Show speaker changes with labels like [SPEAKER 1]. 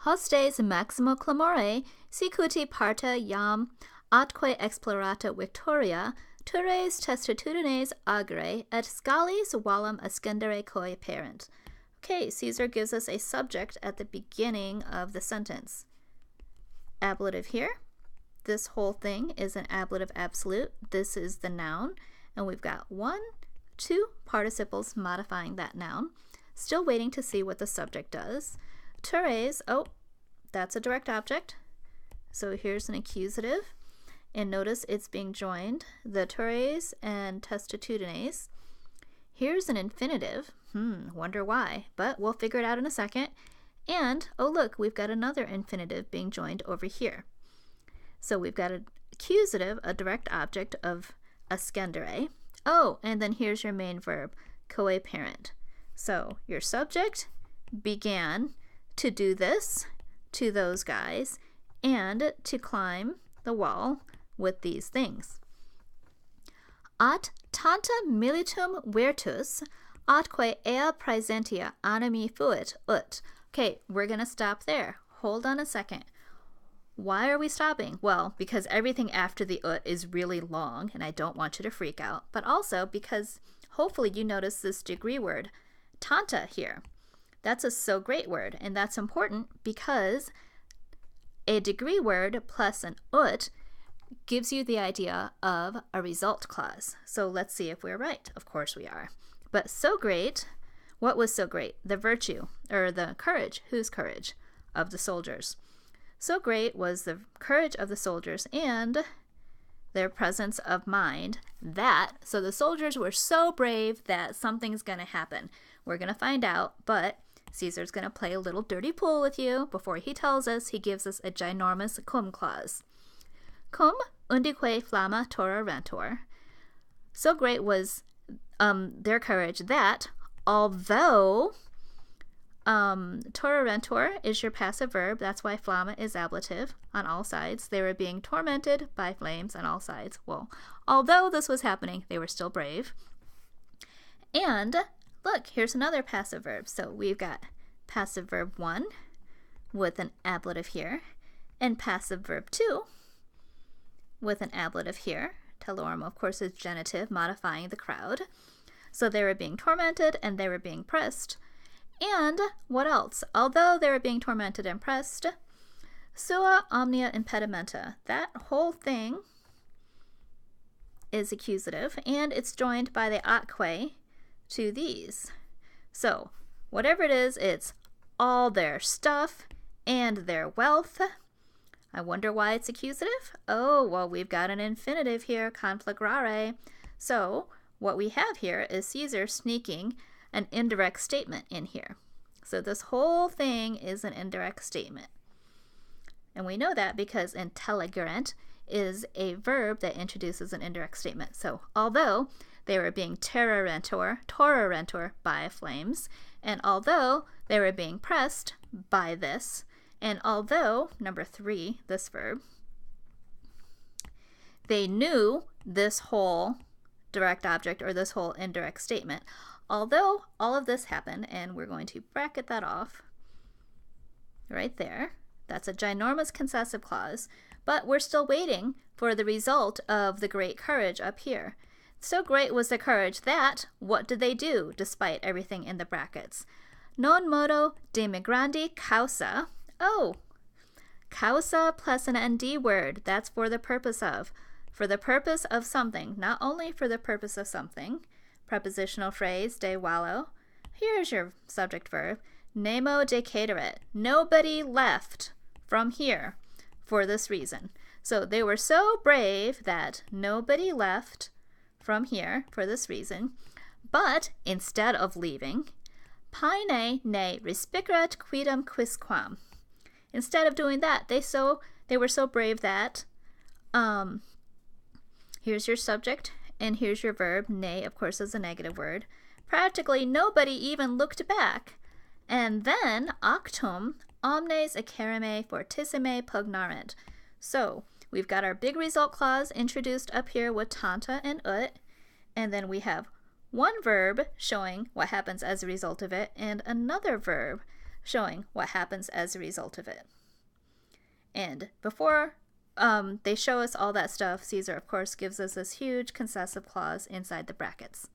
[SPEAKER 1] Hostes maximo clamore, sicuti parta iam atque explorata victoria, tures testatudines agere, et scalis valam ascendere coi parent. Okay, Caesar gives us a subject at the beginning of the sentence. Ablative here. This whole thing is an ablative absolute. This is the noun. And we've got 1, 2 participles modifying that noun. Still waiting to see what the subject does. Tures, oh, that's a direct object. So here's an accusative. And notice it's being joined, the tures and testatudines. Here's an infinitive. Wonder why, but we'll figure it out in a second. And, oh look, we've got another infinitive being joined over here. So we've got an accusative, a direct object of ascendere. Oh, and then here's your main verb, coe parent. So your subject began to do this to those guys and to climb the wall with these things. At tanta militum virtus, atque ea praesentia animi fuit ut. Okay, we're going to stop there. Hold on a second. Why are we stopping? Well, because everything after the ut is really long, and I don't want you to freak out, but also because hopefully you notice this degree word, tanta, here. That's a so great word, and that's important because a degree word plus an ut gives you the idea of a result clause. So let's see if we're right. Of course we are. But so great, what was so great? The virtue, or the courage. Whose courage? Of the soldiers. So great was the courage of the soldiers and their presence of mind that, so the soldiers were so brave that something's going to happen. We're going to find out, but Caesar's going to play a little dirty pool with you. Before he tells us, he gives us a ginormous cum clause. Cum undique flamma torrentur. So great was their courage that, although torrentur is your passive verb, that's why flamma is ablative on all sides. They were being tormented by flames on all sides. Well, although this was happening, they were still brave. And look, here's another passive verb. So we've got passive verb 1 with an ablative here, and passive verb 2 with an ablative here. Telorum, of course, is genitive, modifying the crowd. So they were being tormented and they were being pressed. And what else? Although they were being tormented and pressed, sua omnia impedimenta. That whole thing is accusative, and it's joined by the atque to these. So whatever it is, it's all their stuff and their wealth. I wonder why it's accusative. Oh, well, we've got an infinitive here, conflagrare. So what we have here is Caesar sneaking an indirect statement in here. So this whole thing is an indirect statement. And we know that because intelligerent is a verb that introduces an indirect statement. So although they were being torrentur by flames, and although they were being pressed by this, and although, number 3, this verb, they knew this whole direct object or this whole indirect statement, although all of this happened, and we're going to bracket that off right there. That's a ginormous concessive clause, but we're still waiting for the result of the great courage up here. So great was the courage that, what did they do despite everything in the brackets? Non modo de migrandi causa. Oh, causa plus an nd word. That's for the purpose of. For the purpose of something, not only for the purpose of something. Prepositional phrase, de wallo. Here's your subject verb. Nemo decaderet. Nobody left from here for this reason. So they were so brave that nobody left from here for this reason. But instead of leaving, paene ne respicerat quidam quisquam. Instead of doing that, they were so brave that here's your subject and here's your verb. Ne, of course, is a negative word. Practically nobody even looked back. And then actum omnes acerime fortissime pugnarent. So we've got our big result clause introduced up here with tanta and ut, and then we have one verb showing what happens as a result of it, and another verb showing what happens as a result of it. And before they show us all that stuff, Caesar, of course, gives us this huge concessive clause inside the brackets.